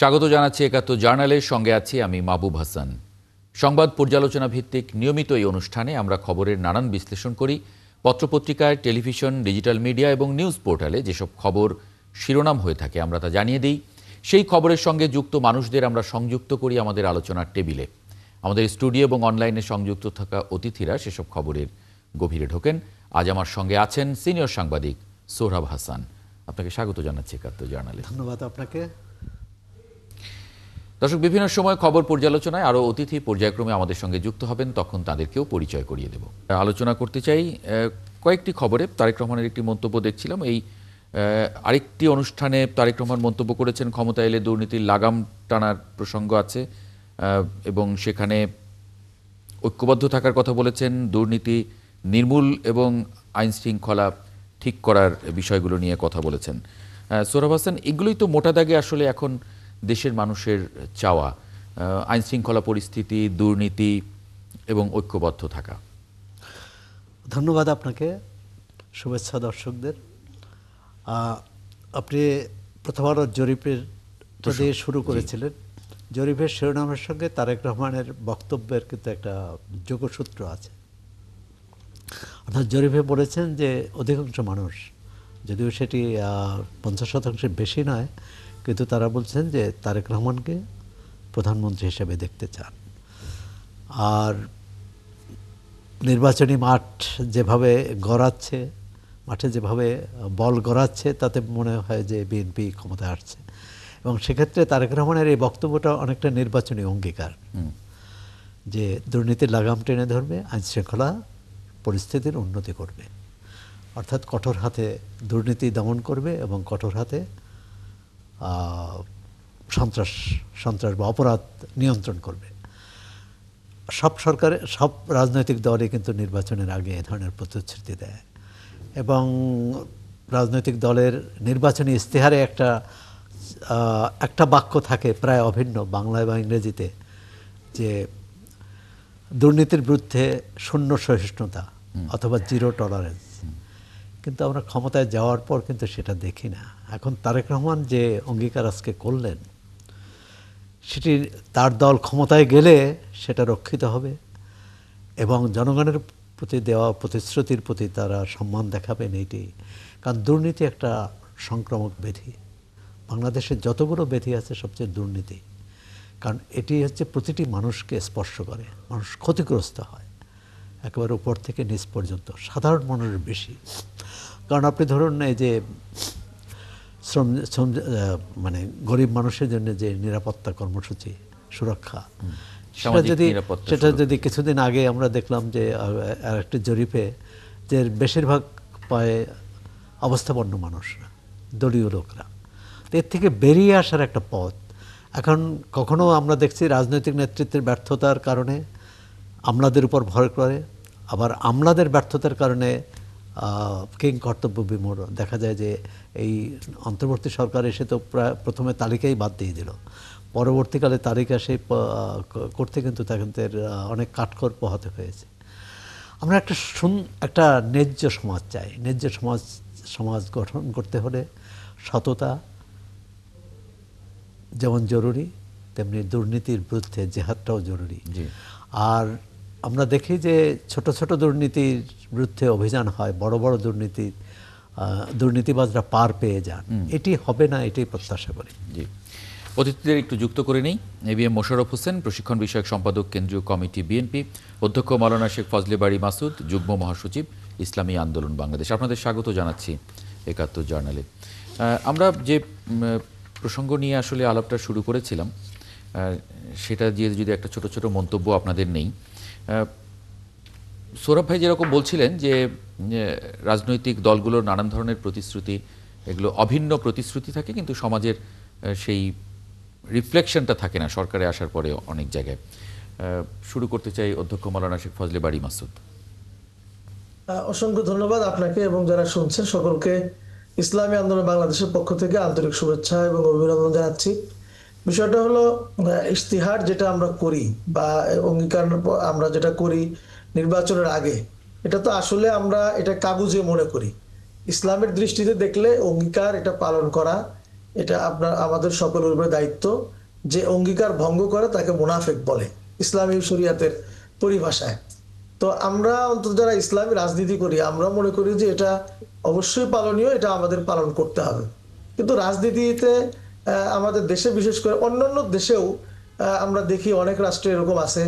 স্বাগত জানাচ্ছি একাত্তর জার্নালের সঙ্গে আছি আমি মাহবুব হাসান। সংবাদ পর্যালোচনা ভিত্তিক নিয়মিত এই অনুষ্ঠানে আমরা খবরের নানান বিশ্লেষণ করি। পত্রপত্রিকায়, টেলিভিশন, ডিজিটাল মিডিয়া এবং নিউজ পোর্টালে যেসব খবর শিরোনাম হয়ে থাকে আমরা তা জানিয়ে দিই। সেই খবরের সঙ্গে যুক্ত মানুষদের আমরা সংযুক্ত করি আমাদের আলোচনার টেবিলে। আমাদের স্টুডিও এবং অনলাইনে সংযুক্ত থাকা অতিথিরা সেসব খবরের গভীরে ঢোকেন। আজ আমার সঙ্গে আছেন সিনিয়র সাংবাদিক সোহরাব হাসান। আপনাকে স্বাগত জানাচ্ছি একাত্তর জার্নালে। ধন্যবাদ আপনাকে। দর্শক, বিভিন্ন সময় খবর পর্যালোচনায় আরও অতিথি পর্যায়ক্রমে আমাদের সঙ্গে যুক্ত হবেন, তখন তাদেরকেও পরিচয় করিয়ে দেব। আলোচনা করতে চাই কয়েকটি খবরে। তারেক রহমানের একটি মন্তব্য দেখছিলাম, এই আরেকটি অনুষ্ঠানে তারেক রহমান মন্তব্য করেছেন ক্ষমতা এলে দুর্নীতির লাগাম টানার প্রসঙ্গ আছে এবং সেখানে ঐক্যবদ্ধ থাকার কথা বলেছেন। দুর্নীতি নির্মূল এবং আইন শৃঙ্খলা ঠিক করার বিষয়গুলো নিয়ে কথা বলেছেন। সোহরাব হাসান, এগুলোই তো মোটা দাগে আসলে এখন দেশের মানুষের চাওয়া, আইন শৃঙ্খলা পরিস্থিতি, দুর্নীতি এবং ঐক্যবদ্ধ থাকা। ধন্যবাদ আপনাকে, শুভেচ্ছা দর্শকদের। আপনি প্রথম আলোর জরিপের দিয়ে শুরু করেছিলেন। জরিপের শিরোনামের সঙ্গে তারেক রহমানের বক্তব্যের কিন্তু একটা যোগসূত্র আছে। অর্থাৎ জরিপে বলেছেন যে অধিকাংশ মানুষ, যদিও সেটি 50% বেশি নয়, কিন্তু তারা বলছেন যে তারেক রহমানকে প্রধানমন্ত্রী হিসেবে দেখতে চান। আর নির্বাচনী মাঠ যেভাবে গড়াচ্ছে, মাঠে যেভাবে বল গড়াচ্ছে, তাতে মনে হয় যে বিএনপি ক্ষমতায় আসছে। এবং সেক্ষেত্রে তারেক রহমানের এই বক্তব্যটা অনেকটা নির্বাচনী অঙ্গীকার, যে দুর্নীতির লাগাম টেনে ধরবে, আইন শৃঙ্খলা পরিস্থিতির উন্নতি করবে। অর্থাৎ কঠোর হাতে দুর্নীতি দমন করবে এবং কঠোর হাতে সন্ত্রাস বা অপরাধ নিয়ন্ত্রণ করবে। সব রাজনৈতিক দলই কিন্তু নির্বাচনের আগে এ ধরনের প্রতিশ্রুতি দেয় এবং রাজনৈতিক দলের নির্বাচনী ইশতেহারে একটা বাক্য থাকে প্রায় অভিন্ন বাংলায় বা ইংরেজিতে, যে দুর্নীতির বিরুদ্ধে শূন্য সহিষ্ণুতা অথবা জিরো টলারেন্স। কিন্তু আমরা ক্ষমতায় যাওয়ার পর কিন্তু সেটা দেখি না। এখন তারেক রহমান যে অঙ্গীকার আজকে করলেন, সেটি তার দল ক্ষমতায় গেলে সেটা রক্ষিত হবে এবং জনগণের প্রতি দেওয়া প্রতিশ্রুতির প্রতি তারা সম্মান দেখাবেন। এইটি কারণ দুর্নীতি একটা সংক্রামক ব্যাধি। বাংলাদেশের যতগুলো ব্যাধি আছে সবচেয়ে দুর্নীতি, কারণ এটি হচ্ছে প্রতিটি মানুষকে স্পর্শ করে, মানুষ ক্ষতিগ্রস্ত হয় একেবারে উপর থেকে নিচ পর্যন্ত, সাধারণ মানুষের বেশি। কারণ আপনি ধরুন, এই যে মানে গরিব মানুষের জন্য যে নিরাপত্তা কর্মসূচি, সুরক্ষা, সেটা যদি কিছুদিন আগে আমরা দেখলাম যে আরেকটি জরিপে যে বেশিরভাগ পায় অবস্থাপন্ন মানুষরা, দলীয় লোকরা। এর থেকে বেরিয়ে আসার একটা পথ। এখন কখনো আমরা দেখছি রাজনৈতিক নেতৃত্বের ব্যর্থতার কারণে আমলাদের উপর ভর করে, আবার আমলাদের ব্যর্থতার কারণে কিং কর্তব্য বিমূঢ়। দেখা যায় যে এই অন্তর্বর্তী সরকার এসে তো প্রায় প্রথমে তালিকাই বাদ দিয়ে দিল, পরবর্তীকালে তালিকা সেই করতে কিন্তু তাদের অনেক কাঠখড় পোহাতে হয়েছে। আমরা একটা ন্যায্য সমাজ চাই। ন্যায্য সমাজ গঠন করতে হলে সততা যেমন জরুরি, তেমনি দুর্নীতির বিরুদ্ধে জেহাদটাও জরুরি। আর আমরা দেখি যে ছোট ছোট দুর্নীতির বিরুদ্ধে অভিযান হয়, বড় বড় দুর্নীতিবাজরা পার পেয়ে যান। এটি হবে না, এটাই প্রত্যাশা করি। জি, অতিথিদের একটু যুক্ত করে নেই। এবিএম মোশাররফ হোসেন, প্রশিক্ষণ বিষয়ক সম্পাদক, কেন্দ্রীয় কমিটি, বিএনপি। অধ্যক্ষ মাওলানা শেখ ফজলে বাড়ি মাসুদ, যুগ্ম মহাসচিব, ইসলামী আন্দোলন বাংলাদেশ। আপনাদের স্বাগত জানাচ্ছি একাত্তর জার্নালে। আমরা যে প্রসঙ্গ নিয়ে আসলে আলাপটা শুরু করেছিলাম, সেটা দিয়ে যদি একটা ছোট ছোট মন্তব্য আপনাদের নেই। সৌরভ ভাই যেরকম বলছিলেন যে রাজনৈতিক দলগুলোর নানান ধরনের প্রতিশ্রুতি, এগুলো অভিন্ন প্রতিশ্রুতি থাকে, কিন্তু সমাজের সেই রিফ্লেকশনটা থাকে না সরকারে আসার পরে অনেক জায়গায়। শুরু করতে চাই অধ্যক্ষ মাওলানা শেখ ফজলে বাড়ি মাসুদ। অসংখ্য ধন্যবাদ আপনাকে এবং যারা শুনছেন সকলকে ইসলামী আন্দোলন বাংলাদেশের পক্ষ থেকে আন্তরিক শুভেচ্ছা এবং অভিনন্দন জানাচ্ছি। বিষয়টা হলো, ইশতিহার যেটা আমরা করি বা অঙ্গীকার আমরা যেটা করি নির্বাচনের আগে, এটা তো আসলে আমরা এটা কাগজে মনে করি। ইসলামের দৃষ্টিতে দেখলে অঙ্গীকার এটা পালন করা এটা আমাদের সকলের উপরে দায়িত্ব। যে অঙ্গীকার ভঙ্গ করে তাকে মুনাফিক বলে ইসলামী শরিয়াতের পরিভাষায়। তো আমরা অন্তত যারা ইসলামী রাজনীতি করি আমরা মনে করি যে এটা অবশ্যই পালনীয়, এটা আমাদের পালন করতে হবে। কিন্তু রাজনীতিতে আমাদের দেশে বিশেষ করে অন্যান্য দেশেও আমরা দেখি অনেক রাষ্ট্রে এরকম আছে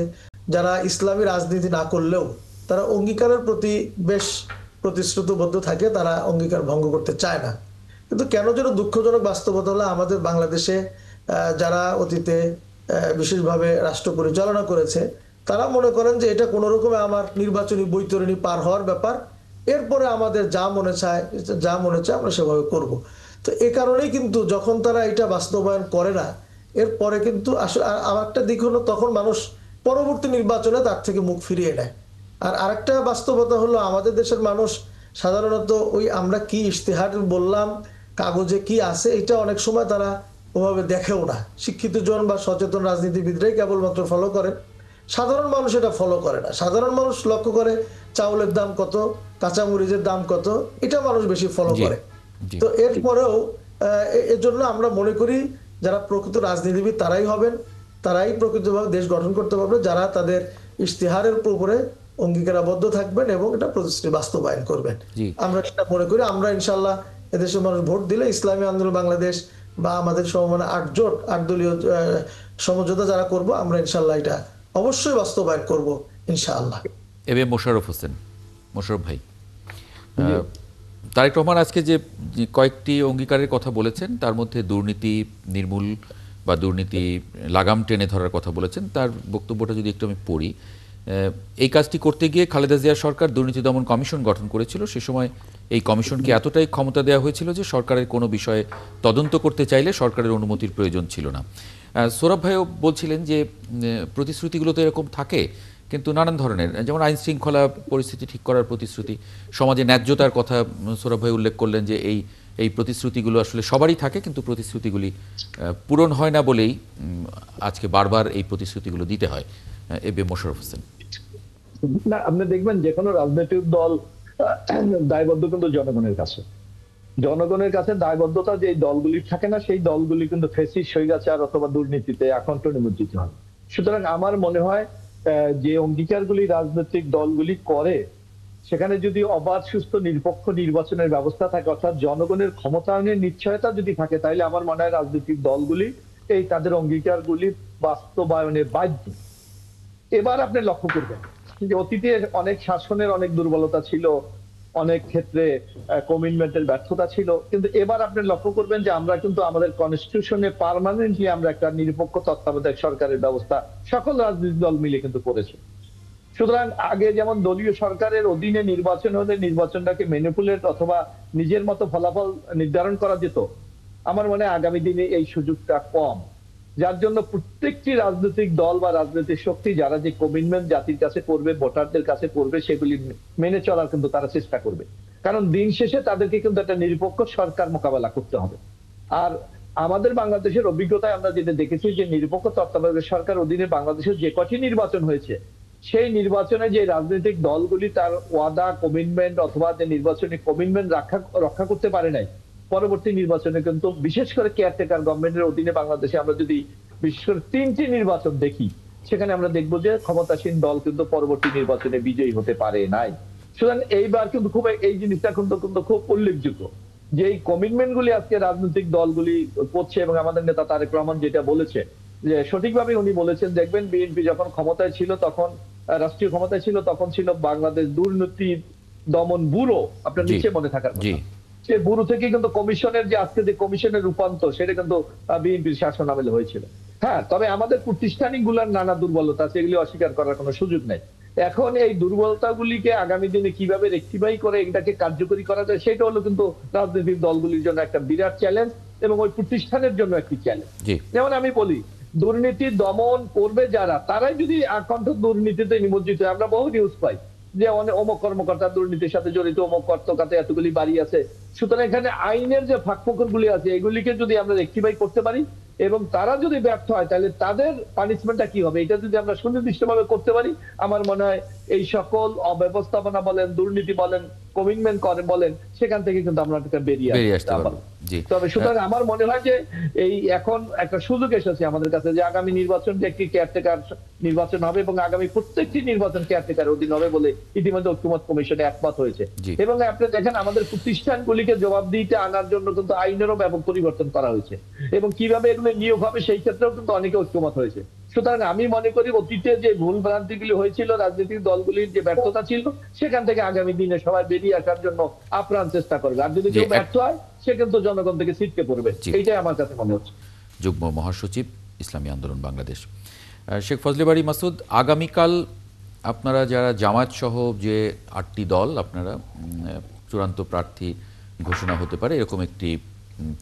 যারা ইসলামী রাজনীতি না করলেও তারা অঙ্গীকারের প্রতি বেশ প্রতিশ্রুতিবদ্ধ থাকে, তারা অঙ্গীকার ভঙ্গ করতে চায় না। কিন্তু কেন যেন দুঃখজনক বাস্তবতা হলো আমাদের বাংলাদেশে যারা অতীতে বিশেষভাবে রাষ্ট্র পরিচালনা করেছে তারা মনে করেন যে এটা কোনো রকমে আমার নির্বাচনী বৈতরণী পার হওয়ার ব্যাপার, এরপরে আমাদের যা মনে চায় আমরা সেভাবে করব। তো এ কারণেই কিন্তু যখন তারা এটা বাস্তবায়ন করে না, এরপরে কিন্তু আসলে আরেকটা দিক হলো তখন মানুষ পরবর্তী নির্বাচনে তার থেকে মুখ ফিরিয়ে নেয়। আর আরেকটা বাস্তবতা হলো আমাদের দেশের মানুষ সাধারণত ওই আমরা কি ইশতেহার বললাম, কাগজে কি আছে, এটা অনেক সময় তারা ওভাবে দেখেও না। শিক্ষিত জন বা সচেতন রাজনীতিবিদরাই কেবলমাত্র ফলো করে, সাধারণ মানুষ এটা ফলো করে না। সাধারণ মানুষ লক্ষ্য করে চাউলের দাম কত, কাঁচামরিচের দাম কত, এটা মানুষ বেশি ফলো করে। তো এরপরেও এর জন্য আমরা মনে করি যারা প্রকৃত রাজনীতিবিদ তারাই হবেন, তারাই প্রকৃতভাবে দেশ গঠন করতে পারবে যারা তাদের ইশতেহারের উপরে অঙ্গীকারাবদ্ধ থাকবেন এবং এটা প্রতিশ্রুতি বাস্তবায়ন করবেন। আমরা এটা মনে করি আমরা ইনশাল্লাহ এদেশের মানুষ ভোট দিলে ইসলামী আন্দোলন বাংলাদেশ বা আমাদের সমমানে 8 দলীয় সমঝোতা যারা করব আমরা ইনশাল্লাহ এটা অবশ্যই বাস্তবায়ন করব ইনশাআল্লাহ। এবে মোশাররফ হোসেন, মোশাররফ ভাই, তারেক রহমান আজকে যে কয়েকটি অঙ্গীকারের কথা বলেছেন তার মধ্যে দুর্নীতি নির্মূল বা দুর্নীতি লাগাম টেনে ধরার কথা বলেছেন। তার বক্তব্যটা যদি একটু আমি পড়ি, এই কাজটি করতে গিয়ে খালেদা জিয়া সরকার দুর্নীতি দমন কমিশন গঠন করেছিল। সে সময় এই কমিশনকে এতটাই ক্ষমতা দেওয়া হয়েছিল যে সরকারের কোনো বিষয়ে তদন্ত করতে চাইলে সরকারের অনুমতির প্রয়োজন ছিল না। সৌরভ ভাইও বলছিলেন যে প্রতিশ্রুতিগুলো তো এরকম থাকে, কিন্তু নানান ধরনের, যেমন আইন শৃঙ্খলা পরিস্থিতি ঠিক করার প্রতিশ্রুতি, সমাজে ন্যায্যতার কথা সৌরভ ভাই উল্লেখ করলেন যে এই প্রতিশ্রুতিগুলো আসলে সবারই থাকে, কিন্তু প্রতিশ্রুতিগুলি পূরণ হয় না বলেই আজকে বারবার এই প্রতিশ্রুতিগুলো দিতে হয়। এবে মোশাররফ হোসেন। না, আপনি দেখবেন যে কোনো রাজনৈতিক দল দায়বদ্ধ কিন্তু জনগণের কাছে দায়বদ্ধতা যে দলগুলির থাকে না, সেই দলগুলি কিন্তু ফ্যাসিস্ট, স্বৈরাচার অথবা দুর্নীতিতে আকণ্ঠ নিমজ্জিত হয়। সুতরাং আমার মনে হয় যে অঙ্গীকারগুলি রাজনৈতিক দলগুলি করে সেখানে যদি অবাধ সুস্থ নিরপেক্ষ নির্বাচনের ব্যবস্থা থাকে, অর্থাৎ জনগণের ক্ষমতায়নের নিশ্চয়তা যদি থাকে, তাহলে আমার মনে হয় রাজনৈতিক দলগুলি এই তাদের অঙ্গীকারগুলি বাস্তবায়নে বাধ্য। এবার আপনি লক্ষ্য করবেন যে অতীতে অনেক শাসনের অনেক দুর্বলতা ছিল, অনেক ক্ষেত্রে কমিটমেন্টের ব্যর্থতা ছিল, কিন্তু এবার আপনি লক্ষ্য করবেন যে আমরা কিন্তু আমাদের কনস্টিটিউশনে পার্মানেন্টলি আমরা একটা নিরপেক্ষ তত্ত্বাবধায়ক সরকারের ব্যবস্থা সকল রাজনৈতিক দল মিলে কিন্তু করেছে। সুতরাং আগে যেমন দলীয় সরকারের অধীনে নির্বাচন হলে নির্বাচনটাকে ম্যানিপুলেট অথবা নিজের মতো ফলাফল নির্ধারণ করা যেত, আমার মনে হয় আগামী দিনে এই সুযোগটা কম। যার জন্য প্রত্যেকটি রাজনৈতিক দল বা রাজনৈতিক শক্তি যারা যে কমিটমেন্ট জাতির কাছে করবে, ভোটারদের কাছে করবে, সেগুলি মেনে চলার কিন্তু তারা চেষ্টা করবে। কারণ দিন শেষে তাদেরকে কিন্তু একটা নিরপেক্ষ সরকার মোকাবেলা করতে হবে। আর আমাদের বাংলাদেশের অভিজ্ঞতায় আমরা যেটা দেখেছি যে নিরপেক্ষ তত্ত্বাবধায়ক সরকার অধীনে বাংলাদেশের যে কটি নির্বাচন হয়েছে, সেই নির্বাচনে যে রাজনৈতিক দলগুলি তার ওয়াদা কমিটমেন্ট অথবা যে নির্বাচনী কমিটমেন্ট রক্ষা করতে পারে নাই, পরবর্তী নির্বাচনে কিন্তু বিশেষ করে কেয়ারটেকার গভর্নমেন্টের অধীনে বাংলাদেশে আমরা যদি বিশেষ করে 3টি নির্বাচন দেখি, সেখানে আমরা দেখবো যে ক্ষমতাসীন দল কিন্তু পরবর্তী নির্বাচনে বিজয়ী হতে পারে নাই। সুতরাং এইবার কিন্তু খুব এই জিনিসটা কিন্তু খুব উল্লেখযোগ্য যে এই কমিটমেন্ট গুলি আজকে রাজনৈতিক দলগুলি করছে। এবং আমাদের নেতা তারেক রহমান যেটা বলেছে যে সঠিকভাবে উনি বলেছেন, দেখবেন বিএনপি যখন ক্ষমতায় ছিল তখন রাষ্ট্রীয় ক্ষমতায় ছিল তখন ছিল বাংলাদেশ দুর্নীতি দমন ব্যুরো, আপনার নিচে মনে থাকার কথা। সে ব্যুরো থেকে কিন্তু কমিশনের যে আজকে যে কমিশনের রূপান্তর সেটা কিন্তু বিএনপির শাসন আমলে হয়েছিল। হ্যাঁ, তবে আমাদের প্রতিষ্ঠানিক গুলার নানা দুর্বলতা আছে, এগুলি অস্বীকার করার কোনো সুযোগ নেই। এখন এই দুর্বলতাগুলিকে আগামী দিনে কিভাবে রেকটিফাই করে এটাকে কার্যকরী করা যায়, সেটা হলো কিন্তু রাজনৈতিক দলগুলির জন্য একটা বিরাট চ্যালেঞ্জ এবং ওই প্রতিষ্ঠানের জন্য একটি চ্যালেঞ্জ। যেমন আমি বলি, দুর্নীতি দমন করবে যারা, তারাই যদি আকণ্ঠ দুর্নীতিতে নিমজ্জিত হয়। আমরা বহু নিউজ পাই যে অমুক কর্মকর্তা দুর্নীতির সাথে জড়িত, অমুক কর্তকাতে এতগুলি বাড়ি আছে। সুতরাং এখানে আইনের যে ফাঁকফোকর গুলি আছে এগুলিকে যদি আমরা রেকটিফাই করতে পারি এবং তারা যদি ব্যর্থ হয় তাহলে তাদের পানিশমেন্টটা কি হবে, এটা যদি আমরা সুনির্দিষ্টভাবে করতে পারি, আমার মনে হয় এই সকল অব্যবস্থাপনা বলেন, দুর্নীতি বলেন, কমিটমেন্ট করেন বলেন, সেখান থেকে কিন্তু আমরা বেরিয়ে আসতে পারবো। জি। তবে সুতরাং আমার মনে হয় যে এই এখন একটা সুযোগ এসেছে আমাদের কাছে যে আগামী নির্বাচন যে একটি কেয়ারটেকার নির্বাচন হবে এবং আগামী প্রত্যেকটি নির্বাচন কেয়ারটেকার অধীন হবে বলে ইতিমধ্যে ঐক্যমত কমিশনে একমত হয়েছে। এবং আপনি দেখেন আমাদের প্রতিষ্ঠানগুলিকে জবাবদিহিতে আনার জন্য কিন্তু আইনেরও ব্যাপক পরিবর্তন করা হয়েছে এবং কিভাবে এগুলো নিয়োগ হবে সেই ক্ষেত্রেও কিন্তু অনেকে ঐক্যমত হয়েছে। সুতরাং আমি মনে করি অতীতে যে ভুল ভ্রান্তিগুলি হয়েছিল, রাজনৈতিক দলগুলির যে ব্যর্থতা ছিল, সেখান থেকে আগামী দিনে সবাই বেরিয়ে আসার জন্য আপ্রাণ চেষ্টা করবে। আর যদি কেউ ব্যর্থ হয় সে কিন্তু জনগণ থেকে ছিটকে পড়বে, এইটাই আমার কাছে মনে হচ্ছে। যুগ্ম মহাসচিব ইসলামী আন্দোলন বাংলাদেশ শেখ ফজলে বারী মাসুদ, আগামীকাল আপনারা যারা জামায়াত সহ যে 8টি দল আপনারা চূড়ান্ত প্রার্থী ঘোষণা হতে পারে এরকম একটি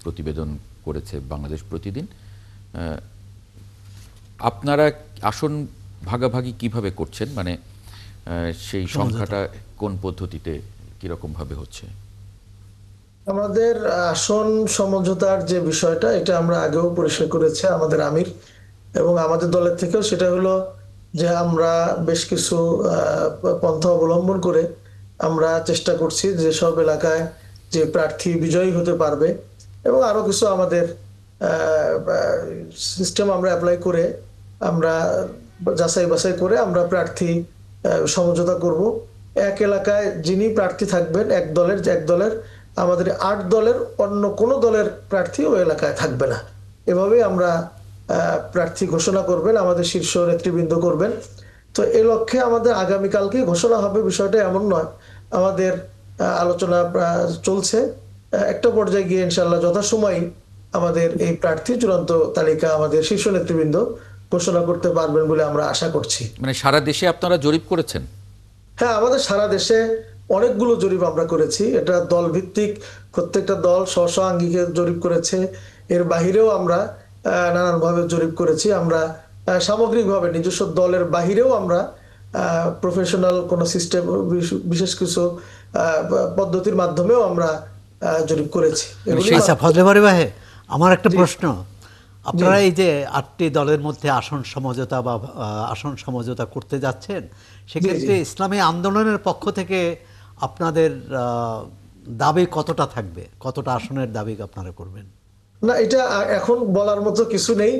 প্রতিবেদন করেছে বাংলাদেশ প্রতিদিন, আপনারা আসন ভাগাভাগি কিভাবে করছেন, মানে সেই সংখ্যাটা কোন পদ্ধতিতে কিরকম ভাবে হচ্ছে? আমাদের আসন সমঝোতার যে বিষয়টা, এটা আমরা আগেও পরিষ্কার করেছে আমাদের আমির এবং আমাদের দলের থেকেও, সেটা হলো যে আমরা বেশ কিছু পন্থা অবলম্বন করে আমরা চেষ্টা করছি যে সব এলাকায় যে প্রার্থী বিজয়ী হতে পারবে এবং আরো কিছু আমাদের সিস্টেম আমরা অ্যাপ্লাই করে আমরা যাচাই বাছাই করে আমরা প্রার্থী সমঝোতা করব। এক এলাকায় যিনি প্রার্থী থাকবেন এক দলের আমাদের 8 দলের অন্য কোনো দলের প্রার্থী ওই এলাকায় থাকবে না। এভাবেই আমরা প্রার্থী ঘোষণা করবেন আমাদের শীর্ষ নেতৃবৃন্দ করবেন। তো এই লক্ষ্যে আমাদের আগামীকালকে ঘোষণা হবে, বিষয়টা এমন নয়, আমাদের আলোচনা চলছে। একটা পর্যায়ে গিয়ে ইনশাল্লাহ যথাসময় আমাদের এই প্রার্থী চূড়ান্ত তালিকা আমাদের শীর্ষ নেতৃবৃন্দ ঘোষণা করতে পারবেন বলে আমরা আশা করছি। মানে সারা দেশে আপনারা জরিপ করেছেন? হ্যাঁ, আমাদের সারা দেশে অনেকগুলো জরিপ আমরা করেছি। এটা দল ভিত্তিক, প্রত্যেকটা দল স্ব আঙ্গিকে জরিপ করেছে। এর বাহিরেও আমরা নানানভাবে জরিপ করেছি। আমরা সামগ্রিকভাবে নিজস্ব দলের বাহিরেও আমরা প্রফেশনাল কোনো সিস্টেম, বিশেষ কিছু পদ্ধতির মাধ্যমেও আমরা জরিপ করেছি। আচ্ছা ফজলে বারী ভাই, আমার একটা প্রশ্ন, আপনারা এই যে 8টি দলের মধ্যে আসন সমঝোতা করতে যাচ্ছেন, সেক্ষেত্রে ইসলামী আন্দোলনের পক্ষ থেকে আপনাদের দাবি কতটা থাকবে, কতটা আসনের দাবি আপনারা করবেন? না, এটা এখন বলার মতো কিছু নেই।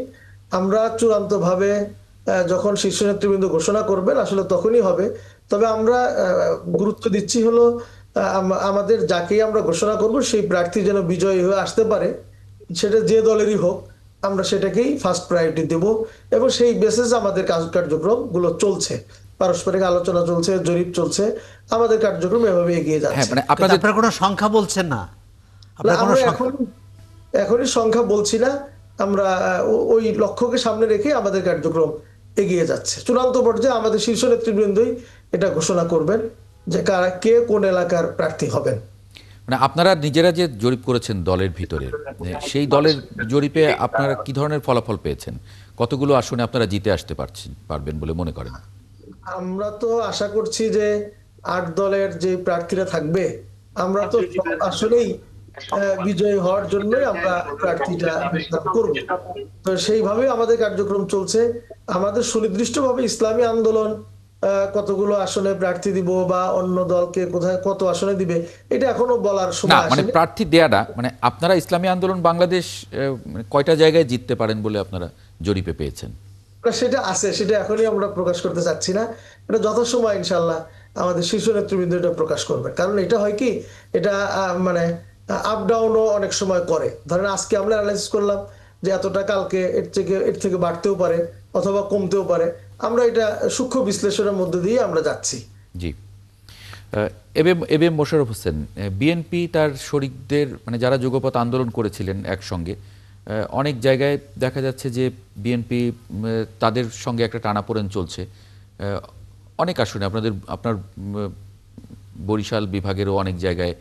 আমরা চূড়ান্তভাবে যখন শীর্ষ নেতৃবৃন্দ ঘোষণা করবেন আসলে তখনই হবে। তবে আমরা গুরুত্ব দিচ্ছি হলো আমাদের যাকেই আমরা ঘোষণা করব সেই প্রার্থী যেন বিজয়ী হয়ে আসতে পারে, সেটা যে দলেরই হোক, আমরা সেটাকেই ফার্স্ট প্রায়োরিটি দেব এবং সেই বেসিস আমাদের কার্যক্রম গুলো চলছে, পারস্পরিক আলোচনা চলছে, জরিপ চলছে, আমাদের কার্যক্রম এভাবে এগিয়ে যাচ্ছে। মানে আপনারা কোনো সংখ্যা বলছেন না? আমরা এখনই সংখ্যা বলছি না, আমরা ওই লক্ষ্যকে সামনে রেখে আমাদের কার্যক্রম এগিয়ে যাচ্ছে। চূড়ান্ত পর্যায়ে আমাদের শীর্ষ নেতৃবৃন্দই এটা ঘোষণা করবেন যে কে কোন এলাকার প্রার্থী হবেন। মানে আপনারা নিজেরা যে জরিপ করেছেন দলের ভিতরে, সেই দলের জরিপে আপনারা কি ধরনের ফলাফল পেয়েছেন? কতগুলো আসনে আপনারা জিতে আসতে পারবেন বলে মনে করেন? আমরা তো আশা করছি যে 8 দলের যে প্রার্থীরা থাকবে, আমরা তো আসলেই বিজয়ী হওয়ার জন্যই আমরা প্রার্থীটা করব। তো সেইভাবে আমাদের কার্যক্রম চলছে। আমাদের সুনির্দিষ্টভাবে ইসলামী আন্দোলন কতগুলো আসনে প্রার্থী দিব বা অন্য দলকে কোথায় কত আসনে দিবে, এটা এখনো বলার সময় আসেনি। মানে প্রার্থী দেয়াটা, মানে আপনারা ইসলামী আন্দোলন বাংলাদেশ কয়টা জায়গায় জিততে পারেন বলে আপনারা জরিপে পেয়েছেন? সেটা আছে, সেটা এখনই আমরা প্রকাশ করতে চাচ্ছি না। এটা যথাসময় ইনশাল্লাহ আমাদের শীর্ষ নেতৃবৃন্দ এটা প্রকাশ করবে। কারণ এটা হয় কি, এটা মানে আপ ডাউনও অনেক সময় করে। ধরেন আজকে আমরা অ্যানালাইসিস করলাম যে এতটা, কালকে এর থেকে বাড়তেও পারে অথবা কমতেও পারে। আমরা এটা সূক্ষ্ম বিশ্লেষণের মধ্যে দিয়ে আমরা যাচ্ছি। জি। এবিএম মোশাররফ হোসেন, বিএনপি তার শরিকদের, মানে যারা যুগপৎ আন্দোলন করেছিলেন একসঙ্গে, অনেক জায়গায় দেখা যাচ্ছে যে বিএনপি তাদের সঙ্গে একটা টানাপোড়েন চলছে অনেক আসনে। আপনার বরিশাল বিভাগেরও অনেক জায়গায়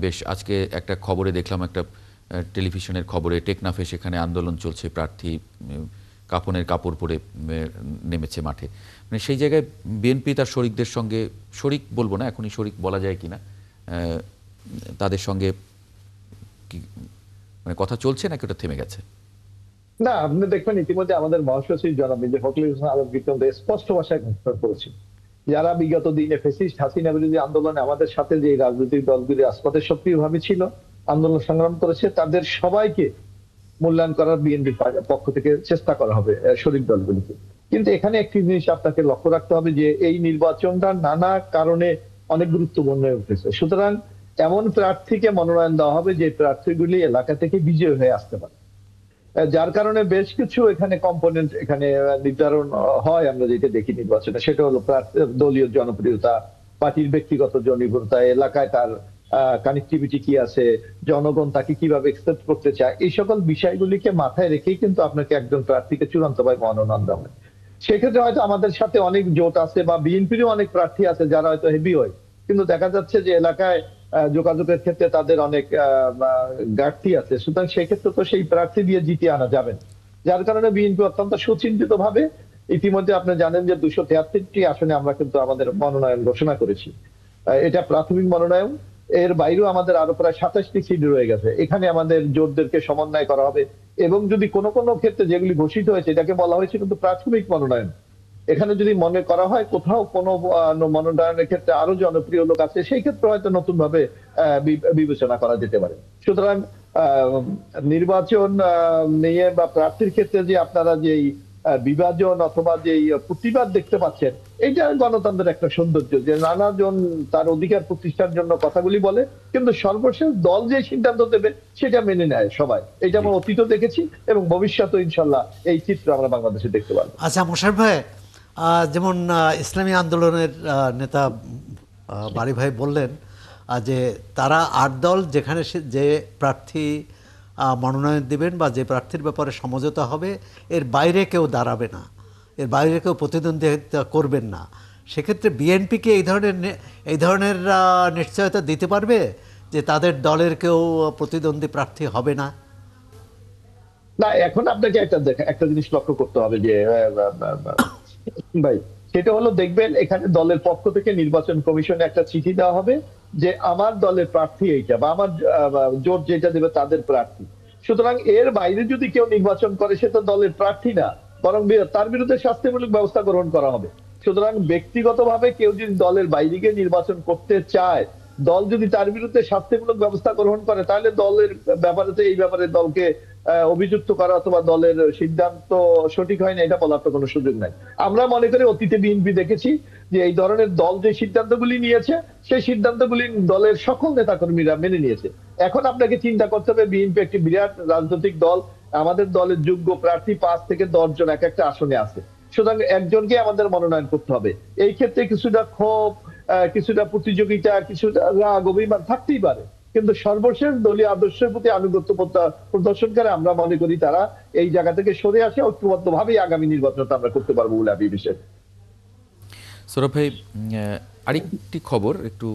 বেশ, আজকে একটা খবরে দেখলাম, একটা টেলিভিশনের খবরে, টেকনাফে সেখানে আন্দোলন চলছে, প্রার্থী কাফনের কাপড় পরে নেমেছে মাঠে। মানে সেই জায়গায় বিএনপি তার শরিকদের সঙ্গে, শরিক বলবো না, এখনই শরিক বলা যায় কিনা, তাদের সঙ্গে কি মানে কথা চলছে নাকি ওটা থেমে গেছে? না, আপনি দেখবেন ইতিমধ্যে আমাদের মহাসচিব জনাব মির্জা ফখরুল ইসলাম আলমগীর স্পষ্ট ভাষায় ঘোষণা করেছেন যারা বিগত দিনে ফ্যাসিস্ট হাসিনা বিরোধী আন্দোলনে আমাদের সাথে যে রাজনৈতিক দলগুলি রাজপথে সক্রিয়ভাবে ছিল, আন্দোলন সংগ্রাম করেছে, তাদের সবাইকে মূল্যায়ন করার বিএনপির পক্ষ থেকে চেষ্টা করা হবে শরিক দলগুলিকে। কিন্তু এখানে একটি জিনিস আপনাকে লক্ষ্য রাখতে হবে যে এই নির্বাচনটা নানা কারণে অনেক গুরুত্বপূর্ণ হয়ে উঠেছে। সুতরাং এমন প্রার্থীকে মনোনয়ন দেওয়া হবে যে প্রার্থীগুলি এলাকা থেকে বিজয়ী হয়ে আসতে পারে, যার কারণে বেশ কিছু এখানে কম্পোনেন্ট এখানে নির্ধারণ হয়। আমরা যেটা দেখি নির্বাচনে, সেটা হলো দলীয় জনপ্রিয়তা, পার্টির ব্যক্তিগত জনপ্রিয়তা, এলাকায় তার কানেক্টিভিটি কি আছে, জনগণ তাকে কিভাবে একসেপ্ট করতে চায়, এই সকল বিষয়গুলিকে মাথায় রেখেই কিন্তু আপনাকে একজন প্রার্থীকে চূড়ান্তভাবে মনোনয়ন দেওয়া হয়। সেক্ষেত্রে হয়তো আমাদের সাথে অনেক জোট আছে বা বিএনপিরও অনেক প্রার্থী আছে যারা হয়তো হেভি হয়, কিন্তু দেখা যাচ্ছে যে এলাকায় যোগাযোগের ক্ষেত্রে তাদের অনেক ঘাটতি আছে। সুতরাং সেক্ষেত্রে তো সেই প্রার্থী দিয়ে জিতিয়ে আনা যাবে না। যার কারণে বিএনপি অত্যন্ত সুচিন্তিত ভাবে ইতিমধ্যে আপনি জানেন যে 273টি আসনে আমরা কিন্তু আমাদের মনোনয়ন ঘোষণা করেছি। এটা প্রাথমিক মনোনয়ন। এর বাইরেও আমাদের আরো প্রায় 27টি সিট রয়ে গেছে। এখানে আমাদের জোটদেরকে সমন্বয় করা হবে এবং যদি কোনো কোনো ক্ষেত্রে যেগুলি ঘোষিত হয়েছে এটাকে বলা হয়েছে কিন্তু প্রাথমিক মনোনয়ন, এখানে যদি মনে করা হয় কোথাও কোনো মনোনয়নের ক্ষেত্রে আরো জনপ্রিয় লোক আছে, সেই ক্ষেত্রে হয়তো নতুন ভাবে বিবেচনা করা যেতে পারে। সুতরাং নির্বাচন নিয়ে বা প্রার্থীর ক্ষেত্রে যে আপনারা যেই বিভাজন অথবা যেই প্রতিবাদ দেখতে পাচ্ছেন, এটা গণতন্ত্রের একটা সৌন্দর্য যে নানাজন তার অধিকার প্রতিষ্ঠার জন্য কথাগুলি বলে, কিন্তু সর্বশেষ দল যে সিদ্ধান্ত দেবে সেটা মেনে নেয় সবাই। এটা আমরা অতীতও দেখেছি এবং ভবিষ্যতে ইনশাল্লাহ এই চিত্র আমরা বাংলাদেশে দেখতে পারবো। আচ্ছা মোশাররফ ভাই, যেমন ইসলামী আন্দোলনের নেতা বারী ভাই বললেন যে তারা 8 দল যেখানে যে প্রার্থী মনোনয়ন দিবেন বা যে প্রার্থীর ব্যাপারে সমঝোতা হবে এর বাইরে কেউ দাঁড়াবে না, এর বাইরে কেউ প্রতিদ্বন্দ্বিতা করবেন না। সেক্ষেত্রে বিএনপিকে এই ধরনের নিশ্চয়তা দিতে পারবে যে তাদের দলের কেউ প্রতিদ্বন্দ্বী প্রার্থী হবে না? না, এখন আপনাকে একটা জিনিস লক্ষ্য করতে হবে যে ভাই, সেটা হলো দেখবেন এখানে দলের পক্ষ থেকে নির্বাচন কমিশনে একটা চিঠি দেওয়া হবে যে আমার দলের প্রার্থী এইটা বা আমার জোট যেটা দেবে তাদের প্রার্থী। সুতরাং এর বাইরে যদি কেউ নির্বাচন করে সে তো দলের প্রার্থী না, বরং তার বিরুদ্ধে শাস্তিমূলক ব্যবস্থা গ্রহণ করা হবে। সুতরাং ব্যক্তিগতভাবে কেউ যদি দলের বাইরে গিয়ে নির্বাচন করতে চায়, দল যদি তার বিরুদ্ধে শাস্তিমূলক ব্যবস্থা গ্রহণ করে, তাহলে দলের ব্যাপারে তো এই ব্যাপারে দলকে অভিযুক্ত করা অথবা দলের সিদ্ধান্ত সঠিক হয় না এটা বলার তো কোনো সুযোগ নাই। আমরা মনে করি অতীতে বিএনপি দেখেছি যে এই ধরনের দল যে সিদ্ধান্তগুলি নিয়েছে সেই সিদ্ধান্তগুলি দলের সকল নেতাকর্মীরা মেনে নিয়েছে। এখন আপনাকে চিন্তা করতে হবে বিএনপি একটি বিরাট রাজনৈতিক দল, আমাদের দলের যোগ্য প্রার্থী 5 থেকে 10 জন এক একটা আসনে আছে। সুতরাং একজনকে আমাদের মনোনয়ন করতে হবে। এই ক্ষেত্রে কিছুটা ক্ষোভ, কিছুটা প্রতিযোগিতা, কিছুটা রাগ অভিমান থাকতেই পারে, কিন্তু সর্বশেষ দলীয় আদর্শের প্রতি আনুগত্য প্রদর্শন করে আমরা মনে করি তারা এই জায়গা থেকে সরে আসে ঐক্যবদ্ধ ভাবেই আগামী নির্বাচনটা আমরা করতে পারবো বলে আমি বিশ্বাস। সৌরভ ভাই, আরেকটি খবর, একটু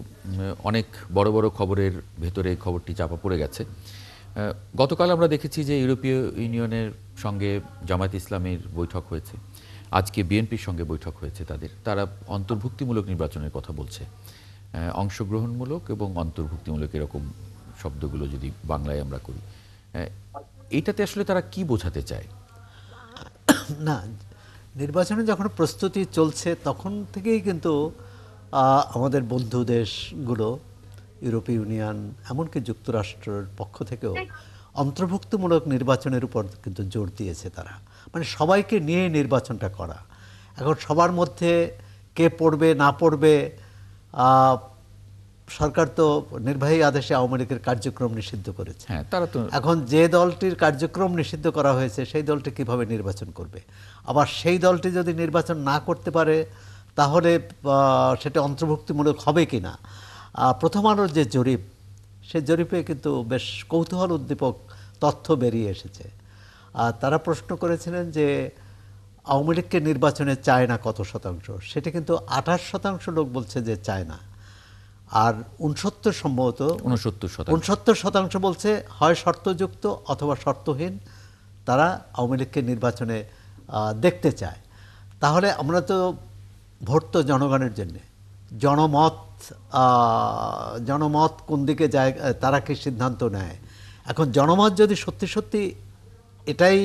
অনেক বড় বড় খবরের ভেতরে খবরটি চাপা পড়ে গেছে। গতকাল আমরা দেখেছি যে ইউরোপীয় ইউনিয়নের সঙ্গে জামায়াত ইসলামের বৈঠক হয়েছে, আজকে বিএনপির সঙ্গে বৈঠক হয়েছে তারা অন্তর্ভুক্তিমূলক নির্বাচনের কথা বলছে। অংশগ্রহণমূলক এবং অন্তর্ভুক্তিমূলক এরকম শব্দগুলো যদি বাংলায় আমরা করি, এইটাতে আসলে তারা কি বোঝাতে চায়? না, নির্বাচনে যখন প্রস্তুতি চলছে তখন থেকেই কিন্তু আমাদের বন্ধু দেশগুলো, ইউরোপীয় ইউনিয়ন, এমনকি যুক্তরাষ্ট্রের পক্ষ থেকেও অন্তর্ভুক্তিমূলক নির্বাচনের উপর কিন্তু জোর দিয়েছে তারা। মানে সবাইকে নিয়ে নির্বাচনটা করা। এখন সবার মধ্যে কে পড়বে না পড়বে, সরকার তো নির্বাহী আদেশে আওয়ামী লীগের কার্যক্রম নিষিদ্ধ করেছে। হ্যাঁ, তারা তো এখন যে দলটির কার্যক্রম নিষিদ্ধ করা হয়েছে সেই দলটি কিভাবে নির্বাচন করবে? আবার সেই দলটি যদি নির্বাচন না করতে পারে তাহলে সেটা অন্তর্ভুক্তিমূলক হবে কি না? প্রথম আলোর যে জরিপ, সে জরিপে কিন্তু বেশ কৌতূহল উদ্দীপক তথ্য বেরিয়ে এসেছে। তারা প্রশ্ন করেছিলেন যে আওয়ামী লীগকে নির্বাচনে চায় না কত শতাংশ, সেটা কিন্তু 28% লোক বলছে যে চায় না, আর 69 সম্ভবত 69% বলছে হয় শর্তযুক্ত অথবা শর্তহীন তারা আওয়ামী লীগকে নির্বাচনে দেখতে চায়। তাহলে আমরা তো ভোট তো জনগণের জন্যে, জনমত কোন দিকে যায় তারা কি সিদ্ধান্ত নেয়। এখন জনমত যদি সত্যি সত্যি এটাই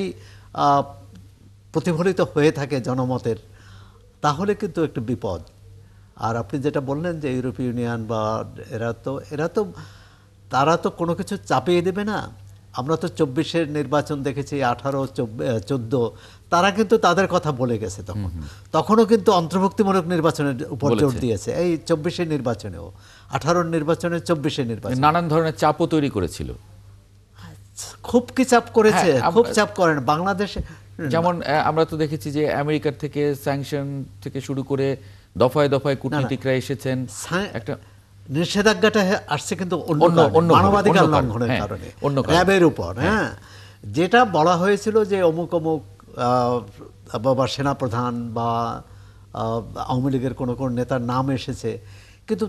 প্রতিফলিত হয়ে থাকে জনমতের, তাহলে কিন্তু একটু বিপদ। আর আপনি যেটা বললেন যে ইউরোপীয় ইউনিয়ন বা এরা তো তারা তো কোনো কিছু চাপিয়ে দেবে না। আমরা তো 24-এর নির্বাচন দেখেছি, 18, 14, তারা কিন্তু তাদের কথা বলে গেছে। তখনও কিন্তু অন্তর্ভুক্তিমূলক নির্বাচনের উপর জোর দিয়েছে, এই 24-এর নির্বাচনেও, 18-র নির্বাচনে, 24-এর নির্বাচনে নানান ধরনের চাপও তৈরি করেছিল। খুব কি চাপ করেছে? খুব চাপ করেন বাংলাদেশে। যেমন আমরা তো দেখেছি যে আমেরিকার থেকে স্যাংশন থেকে শুরু করে দফায় দফায় কূটনীতিকরা এসেছেন। একটা নিষেধাজ্ঞাটা আসছে কিন্তু অন্য মানবাধিকার লঙ্ঘনের কারণে, র্যাবের উপর। হ্যাঁ, যেটা বলা হয়েছিল যে অমুক অমুক বা সেনাপ্রধান বা আওয়ামী লীগের কোনো নেতার নাম এসেছে, কিন্তু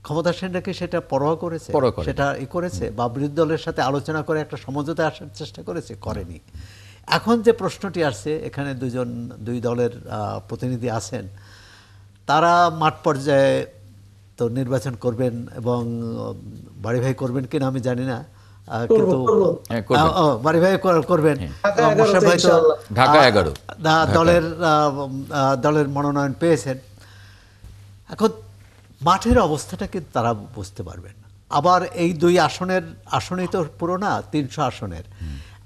ক্ষমতাসীনরা কি সেটা পরোয়া করেছে? সেটা করেছে বা বিরোধী দলের সাথে আলোচনা করে একটা সমঝোতায় আসার চেষ্টা করেছে? করেনি। এখন যে প্রশ্নটি আসছে, এখানে দুই দলের প্রতিনিধি আছেন, তারা মাঠ পর্যায়ে তো নির্বাচন করবেন এবং বাড়ি ভাই করবেন কিনা আমি জানি না, কিন্তু বাড়ি ভাই করবেন। মোশাররফ ভাই তো ঢাকা 11 দলের মনোনয়ন পেয়েছেন। এখন মাঠের অবস্থাটা কিন্তু তারা বুঝতে পারবেন। আবার এই আসনই তো পুরো না, 300 আসনের।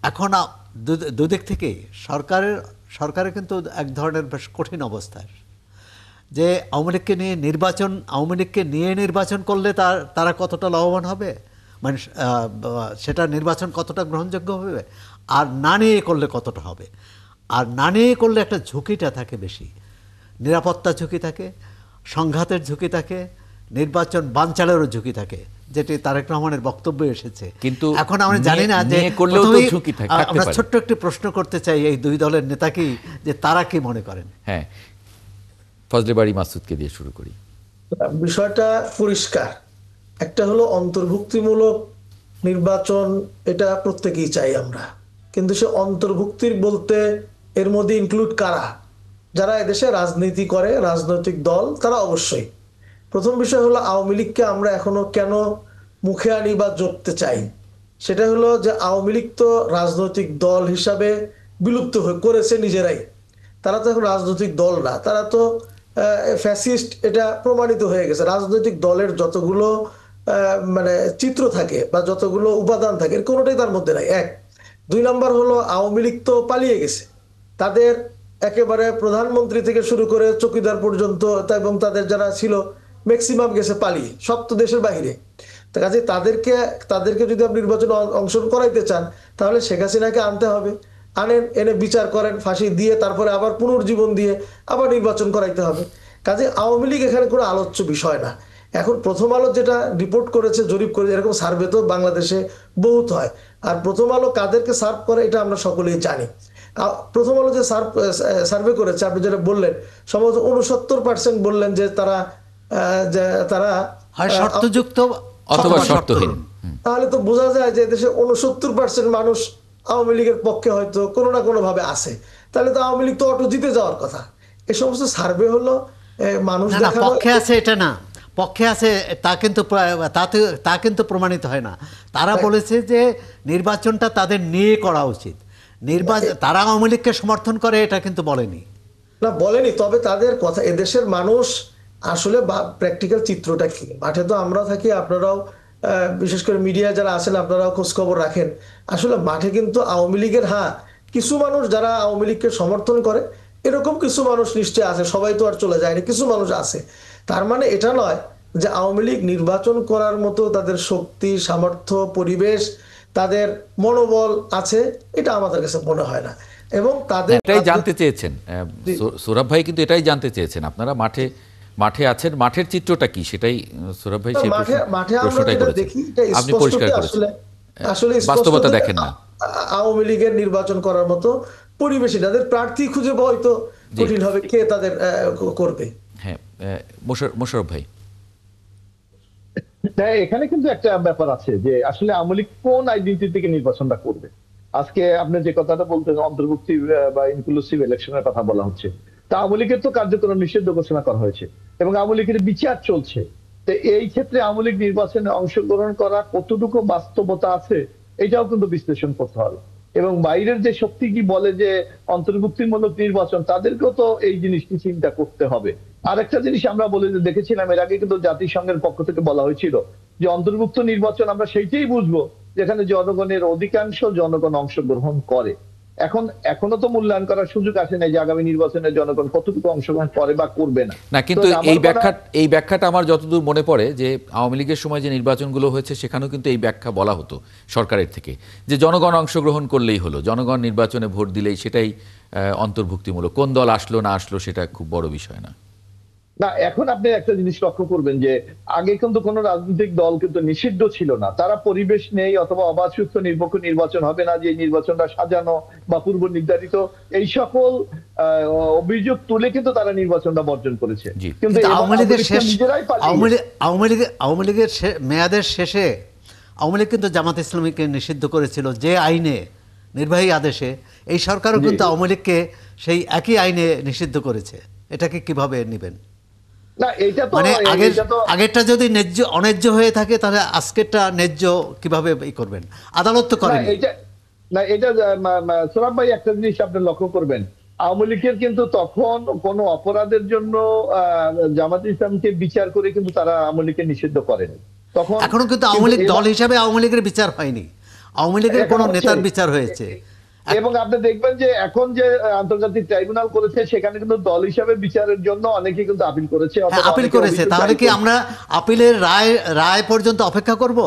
এখন দুদিক থেকে সরকারের কিন্তু এক ধরনের বেশ কঠিন অবস্থায়, যে আওয়ামী লীগকে নিয়ে নির্বাচন করলে তারা কতটা লাভবান হবে, মানে সেটা নির্বাচন কতটা গ্রহণযোগ্য হবে, আর না নিয়ে করলে কতটা হবে। আর না নিয়ে করলে একটা ঝুঁকিটা থাকে বেশি, নিরাপত্তা ঝুঁকি থাকে, সংঘাতের ঝুঁকি থাকে, নির্বাচন বানচালেরও ঝুঁকি থাকে, যেটি তারেক রহমানের বক্তব্যে এসেছে। কিন্তু এখন আমরা জানি না যে আমরা ছোট্ট একটি প্রশ্ন করতে চাই এই দুই দলের নেতাকেই, যে তারা কি মনে করেন। হ্যাঁ, ফজলে বাড়ি মাসুদকে দিয়ে শুরু করি। বিষয়টা পরিষ্কার। একটা হলো অন্তর্ভুক্তিমূলক নির্বাচন, এটা প্রত্যেকেই চাই আমরা, কিন্তু সে অন্তর্ভুক্তির বলতে এর মধ্যে ইনক্লুড কারা? যারা এদেশে রাজনীতি করে, রাজনৈতিক দল, তারা অবশ্যই। প্রথম বিষয় হলো আওয়ামী লীগকে আমরা এখনো কেন মুখে আনি বা জপতে চাই, সেটা হলো যে আওয়ামী লীগ তো রাজনৈতিক দল হিসাবে বিলুপ্ত করেছে নিজেরাই। তারা তো এখন রাজনৈতিক দল না, তারা তো ফ্যাসিস্ট, এটা প্রমাণিত হয়ে গেছে। রাজনৈতিক দলের যতগুলো মানে চিত্র থাকে বা যতগুলো উপাদান থাকে, কোনোটাই তার মধ্যে নাই। এক। 2 নম্বর হলো আওয়ামী লীগ তো পালিয়ে গেছে, তাদের একেবারে প্রধানমন্ত্রী থেকে শুরু করে চৌকিদার পর্যন্ত এবং তাদের যারা ছিল ম্যাক্সিমাম গেছে পালিয়ে, সব তো দেশের বাইরে। তা কাজে তাদেরকে যদি আপনি নির্বাচনে অংশগ্রহণ করাইতে চান, তাহলে শেখ হাসিনাকে আনতে হবে, এনে বিচার করেন, ফাঁসি দিয়ে তারপরে আবার পুনর্জীবন দিয়ে আবার নির্বাচন করাইতে হবে। কাজে আওয়ামী লীগ এখানে কোনো আলোচ্য বিষয় না। এখন প্রথম আলো যেটা রিপোর্ট করেছে, জরিপ করেছে, এরকম সার্ভে তো বাংলাদেশে বহুত হয়। আর প্রথম আলো কাদেরকে সার্ভ করে এটা আমরা সকলেই জানি। প্রথম আলো যে সার্ভে করেছে, আপনি যেটা বললেন, সম্ভবত 69% বললেন যে তারা শর্তযুক্ত অথবা শর্তহীন। তাহলে তো বোঝা যায় যে দেশে 69% মানুষ আওয়ামী লীগের পক্ষে হয়তো কোনো না কোনো ভাবে আছে। তাহলে তো আওয়ামী লীগ তো অটো জিতে যাওয়ার কথা। এই সমস্ত সার্ভে হলো মানুষ পক্ষে আছে, এটা না পক্ষে আছে তা কিন্তু প্রমাণিত হয় না। তারা বলেছে যে নির্বাচনটা তাদের নিয়ে করা উচিত। তারা আওয়ামী লীগকে সমর্থন করে এটা কিন্তু বলেনি। না, বলেনি, তবে তাদের কথা, এদেশের মানুষ আসলে প্র্যাকটিক্যাল চিত্রটা কি, মাঠে তো আমরা থাকি, আপনারাও বিশেষ করে মিডিয়া যারা আছেন আপনারাও খোঁজ খবর রাখেন। আসলে মাঠে কিন্তু আওয়ামী লীগের কিছু মানুষ যারা আওয়ামী লীগকে সমর্থন করে, এরকম কিছু মানুষ নিশ্চয়ই আছে, সবাই তো আর চলে যায়নি, কিছু মানুষ আছে। তার মানে এটা নয় যে আওয়ামী লীগ নির্বাচন করার মতো তাদের শক্তি, সামর্থ্য, পরিবেশ, তাদের মনোবল আছে, এটা আমাদের কাছে মনে হয় না। এবং তাদের এটাই জানতে চেয়েছেন সৌরভ ভাই, কিন্তু এটাই জানতে চেয়েছেন আপনারা মাঠে আছেন, মাঠের চিত্রটা কি সেটাই সৌরভ ভাই প্রশ্নটাই করেছেন। আপনি পরিষ্কার করেছেন, আসলে বাস্তবতা দেখেন না। আওয়ামী লীগের নির্বাচন করার মতো পরিবেশই, তাদের প্রার্থী খুঁজে পাওয়া হয়তো কঠিন হবে, কে তাদের করবে। হ্যাঁ, মোশাররফ ভাই, এখানে কিন্তু একটা ব্যাপার আছে যে আসলে আওয়ামী লীগ কোন আইডেন্টিটি থেকে নির্বাচনটা করবে। আজকে আপনি যে কথাটা বলতেন, অন্তর্ভুক্তি বা ইনক্লুসিভ ইলেকশনের কথা বলা হচ্ছে, তা আওয়ামী লীগের তো কার্যক্রম নিষিদ্ধ ঘোষণা করা হয়েছে এবং আওয়ামী লীগের বিচার চলছে। তো এই ক্ষেত্রে আওয়ামী লীগ নির্বাচনে অংশগ্রহণ করা কতটুকু বাস্তবতা আছে, এটাও কিন্তু বিশ্লেষণ করতে হবে। এবং বাইরের যে শক্তি কি বলে যে অন্তর্ভুক্তিমূলক নির্বাচন, তাদেরকেও তো এই জিনিসটি চিন্তা করতে হবে। আরেকটা জিনিস আমরা বলে দেখেছিলাম এর আগে, কিন্তু জাতিসংঘের পক্ষ থেকে বলা হয়েছিল যে অন্তর্ভুক্ত নির্বাচন আমরা সেইটাই বুঝবো যেখানে জনগণের অধিকাংশ জনগণ অংশগ্রহণ করে। এখনো তো মূল্যায়ন করার সুযোগ আসে নাই যে আগামী নির্বাচনে জনগণ কতটুকু অংশগ্রহণ করে বা করবে না। না, কিন্তু এই ব্যাখ্যাটা আমার যতদূর মনে পড়ে যে আওয়ামী লীগের সময় যে নির্বাচনগুলো হয়েছে সেখানেও কিন্তু এই ব্যাখ্যা বলা হতো সরকারের থেকে, যে জনগণ অংশগ্রহণ করলেই হলো, জনগণ নির্বাচনে ভোট দিলেই সেটাই অন্তর্ভুক্তিমূলক, কোন দল আসলো না আসলো সেটা খুব বড় বিষয় না। না, এখন আপনি একটা জিনিস লক্ষ্য করবেন যে আগে কিন্তু কোন রাজনৈতিক দল কিন্তু নিষিদ্ধ ছিল না। তারা পরিবেশ নেই অথবা অবাধ সুষ্ঠু নিরপেক্ষ নির্বাচন হবে না, যে নির্বাচনটা সাজানো বা পূর্ব নির্ধারিত, এই সকল অভিযোগ তুলে কিন্তু তারা নির্বাচনটা বর্জন করেছে। কিন্তু আওয়ামী লীগের মেয়াদের শেষে আওয়ামী লীগ কিন্তু জামাত ইসলামীকে নিষিদ্ধ করেছিল যে আইনে, নির্বাহী আদেশে। এই সরকারও কিন্তু আওয়ামী লীগকে সেই একই আইনে নিষিদ্ধ করেছে। এটাকে কিভাবে নেবেন? না, এটা তো মানে আগেরটা যদি ন্যায্য অন্যায্য হয়ে থাকে তাহলে আজকেরটা ন্যায্য কিভাবে করবেন? আদালত তো করেন না। এটা সোহরাব ভাই, একটা জিনিস আপনি লক্ষ্য করবেন, আওয়ামী লীগের কিন্তু তখন কোন অপরাধের জন্য জামাত ইসলামকে বিচার করে কিন্তু তারা আওয়ামী লীগকে নিষিদ্ধ করেনি। তখন এখনো কিন্তু আওয়ামী লীগ দল হিসাবে আওয়ামী লীগের বিচার হয়নি, আওয়ামী লীগের কোন নেতার বিচার হয়েছে। এবং আপনি দেখবেন যে এখন যে আন্তর্জাতিক ট্রাইব্যুনাল করেছে সেখানে কিন্তু দল হিসাবে বিচারের জন্য অনেকে কিন্তু আপিল করেছে। তাহলে কি আমরা আপিলের রায় পর্যন্ত অপেক্ষা করব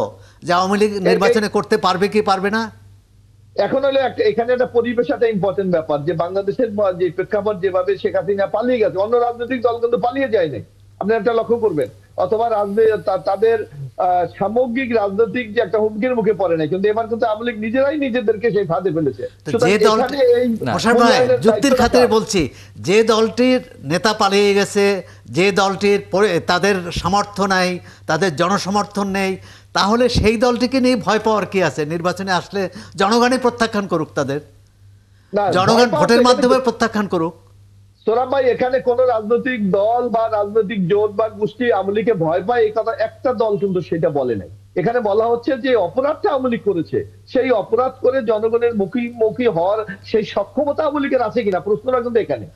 যে আওয়ামী লীগ নির্বাচনে করতে পারবে কি পারবে না? এখন হলো এখানে একটা পরিবেশ একটা ইম্পর্টেন্ট ব্যাপার, যে বাংলাদেশের যে প্রেক্ষাপট যেভাবে শেখ হাসিনা পালিয়ে গেছে, অন্য রাজনৈতিক দল কিন্তু পালিয়ে যায় নাই, আপনি একটা লক্ষ্য করবেন, অথবা তাদের সামগ্রিক রাজনৈতিক যে একটা হুমকির মুখে পড়ে নাই, কিন্তু এবার কিন্তু আওয়ামী লীগ নিজেরাই নিজেদেরকে সেই ফাঁদে ফেলেছে। যুক্তির খাতিরে বলছি, যে দলটির নেতা পালিয়ে গেছে, যে দলটির তাদের সামর্থ্য নাই, তাদের জনসমর্থন নেই, তাহলে সেই দলটিকে নিয়ে ভয় পাওয়ার কি আছে? নির্বাচনে আসলে জনগণই প্রত্যাখ্যান করুক, তাদের জনগণ ভোটের মাধ্যমে প্রত্যাখ্যান করুক। সোহরাব ভাই, এখানে কোন রাজনৈতিক দল বা রাজনৈতিক জোট বা গোষ্ঠী আওয়ামী লীগকে ভয় পায় এই কথা একটা দল কিন্তু সেটা বলে নাই। এখানে বলা হচ্ছে যে অপরাধটা আওয়ামী লীগ করেছে, সেই অপরাধ করে জনগণের মুখোমুখি হওয়ার সেই সক্ষমতা আওয়ামী লীগের আছে কিনা, প্রশ্নটা কিন্তু এখানে।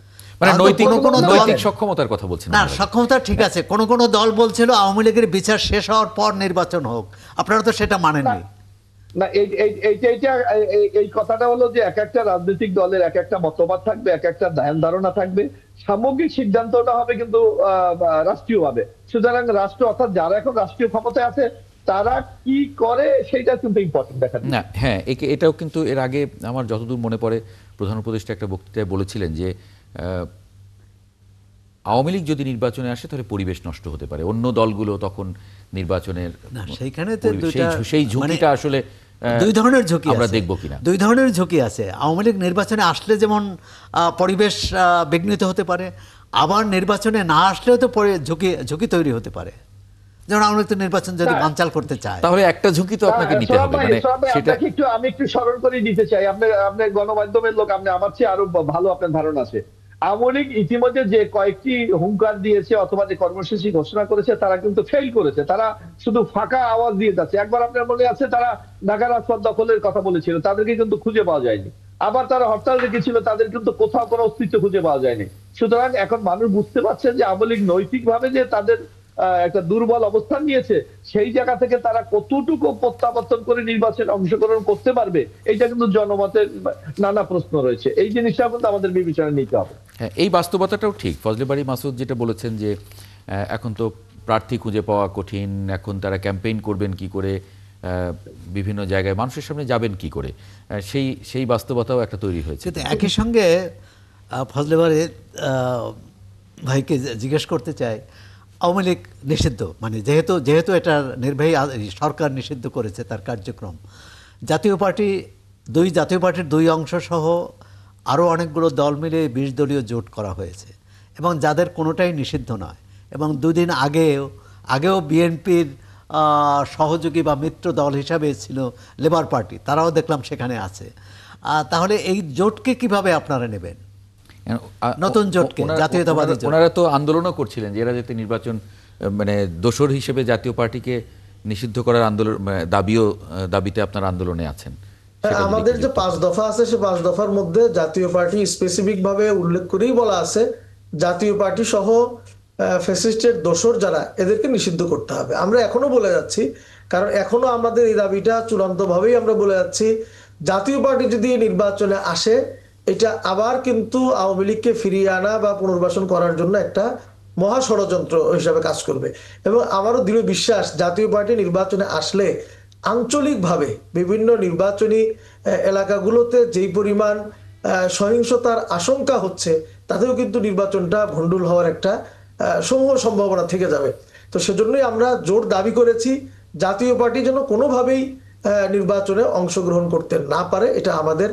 মানে নৈতিক সক্ষমতার কথা বলছেন না, সক্ষমতা ঠিক আছে। কোন কোন দল বলছিল আওয়ামী লীগের বিচার শেষ হওয়ার পর নির্বাচন হোক, আপনারা তো সেটা মানেননি। না, এই কথাটা হলো যে এক একটা রাজনৈতিক দলের এক একটা মতবাদ থাকবে, এক একটা ধ্যান ধারণা থাকবে, সামগ্রিক সিদ্ধান্তটা হবে কিন্তু রাষ্ট্রীয়ভাবে। সুতরাং রাষ্ট্র, অর্থাৎ যারা এখন রাষ্ট্রীয় ক্ষমতায় আছে তারা কি করে সেটা কিন্তু ইম্পর্টেন্ট দেখা যায়। না, হ্যাঁ, এটাও কিন্তু এর আগে আমার যতদূর মনে পড়ে প্রধান উপদেষ্টা একটা বক্তৃতায় বলেছিলেন যে আওয়ামী লীগ যদি নির্বাচনে আসে তাহলে পরিবেশ নষ্ট হতে পারে, অন্য দলগুলো তখন নির্বাচনের সেইখানে সেই ঝুঁকিটা আসলে দুই ধরনের ঝুঁকি আমরা দেখব কিনা, দুই ধরনের ঝুঁকি আছে। আওয়ামী লীগ নির্বাচনে আসলে যেমন পরিবেশ বিঘ্নিত হতে পারে, আবার নির্বাচনে না আসলেও তো ঝুঁকি তৈরি হতে পারে। যেমন আওয়ামী লীগ তো নির্বাচন যদি বানচাল করতে চায়, তাহলে একটা ঝুঁকি তো আপনাকে নিতে হবে। মানে সেটা আমি একটু স্মরণ করে দিতে চাই, আপনি গণমাধ্যমের লোক, আপনি আমার চেয়ে আরো ভালো আপনার ধারণা আছে। আওয়ামী লীগ ইতিমধ্যে যে কয়েকটি হুঙ্কার দিয়েছে অথবা যে কর্মসূচি ঘোষণা করেছে তারা কিন্তু ফেল করেছে, তারা শুধু ফাঁকা আওয়াজ দিয়ে যাচ্ছে। একবার আপনার মনে আছে তারা ঢাকা রাজপথ দখলের কথা বলেছিল, তাদেরকে কিন্তু খুঁজে পাওয়া যায়নি। আবার তারা হরতাল রেখেছিল, তাদের কিন্তু কোথাও কোনো অস্তিত্ব খুঁজে পাওয়া যায়নি। সুতরাং এখন মানুষ বুঝতে পারছে যে আওয়ামী লীগ নৈতিকভাবে যে তাদের একটা দুর্বল অবস্থান নিয়েছে, সেই জায়গা থেকে তারা কতটুকু প্রত্যাবর্তন করে নির্বাচনে অংশগ্রহণ করতে পারবে, এইটা কিন্তু জনমতের নানা প্রশ্ন রয়েছে। এই জিনিসটা কিন্তু আমাদের বিবেচনায় নিতে হবে। হ্যাঁ, এই বাস্তবতাটাও ঠিক। ফজলে বারী মাসুদ যেটা বলেছেন যে এখন তো প্রার্থী খুঁজে পাওয়া কঠিন, এখন তারা ক্যাম্পেইন করবেন কি করে, বিভিন্ন জায়গায় মানুষের সামনে যাবেন কি করে, সেই বাস্তবতাও একটা তৈরি হয়েছে। কিন্তু একই সঙ্গে ফজলে বারী ভাইকে জিজ্ঞেস করতে চাই, আওয়ামী লীগ নিষিদ্ধ, মানে যেহেতু এটা নির্বাহী সরকার নিষিদ্ধ করেছে তার কার্যক্রম, জাতীয় পার্টির দুই অংশ সহ আরও অনেকগুলো দল মিলে 20 দলীয় জোট করা হয়েছে, এবং যাদের কোনোটাই নিষিদ্ধ নয়। এবং দুদিন আগেও বিএনপির সহযোগী বা মিত্র দল হিসাবে ছিল লেবার পার্টি, তারাও দেখলাম সেখানে আছে। তাহলে এই জোটকে কিভাবে আপনারা নেবেন, নতুন জোটকে, জাতীয়তাবাদী জোট? ওনারা তো আন্দোলনও করছিলেন যে এরা যাতে নির্বাচন, মানে দোসর হিসেবে জাতীয় পার্টিকে নিষিদ্ধ করার দাবিতে আপনারা আন্দোলনে আছেন। আমাদের যে 5 দফা আছে, সে 5 দফার মধ্যে জাতীয় পার্টি স্পেসিফিক ভাবে উল্লেখ করেই বলা আছে জাতীয় পার্টি সহ ফ্যাসিস্টের দোসর যারা, এদেরকে নিষিদ্ধ করতে হবে। আমরা এখনো বলে যাচ্ছি, কারণ এখনো আমাদের এই দাবিটা চূড়ান্তভাবেই আমরা বলে যাচ্ছি, জাতীয় পার্টি যদি নির্বাচনে আসে, এটা আবার কিন্তু আওয়ামী লীগকে ফিরিয়ে আনা বা পুনর্বাসন করার জন্য একটা মহা ষড়যন্ত্র হিসাবে কাজ করবে। এবং আমারও দৃঢ় বিশ্বাস, জাতীয় পার্টি নির্বাচনে আসলে আঞ্চলিকভাবে বিভিন্ন নির্বাচনী এলাকাগুলোতে যেই পরিমাণ সহিংসতার আশঙ্কা হচ্ছে, তাতেও কিন্তু নির্বাচনটা ভণ্ডুল হওয়ার একটা সমূহ সম্ভাবনা থেকে যাবে। তো সেজন্যই আমরা জোর দাবি করেছি, জাতীয় পার্টি যেন কোনোভাবেই নির্বাচনে অংশগ্রহণ করতে না পারে। এটা আমাদের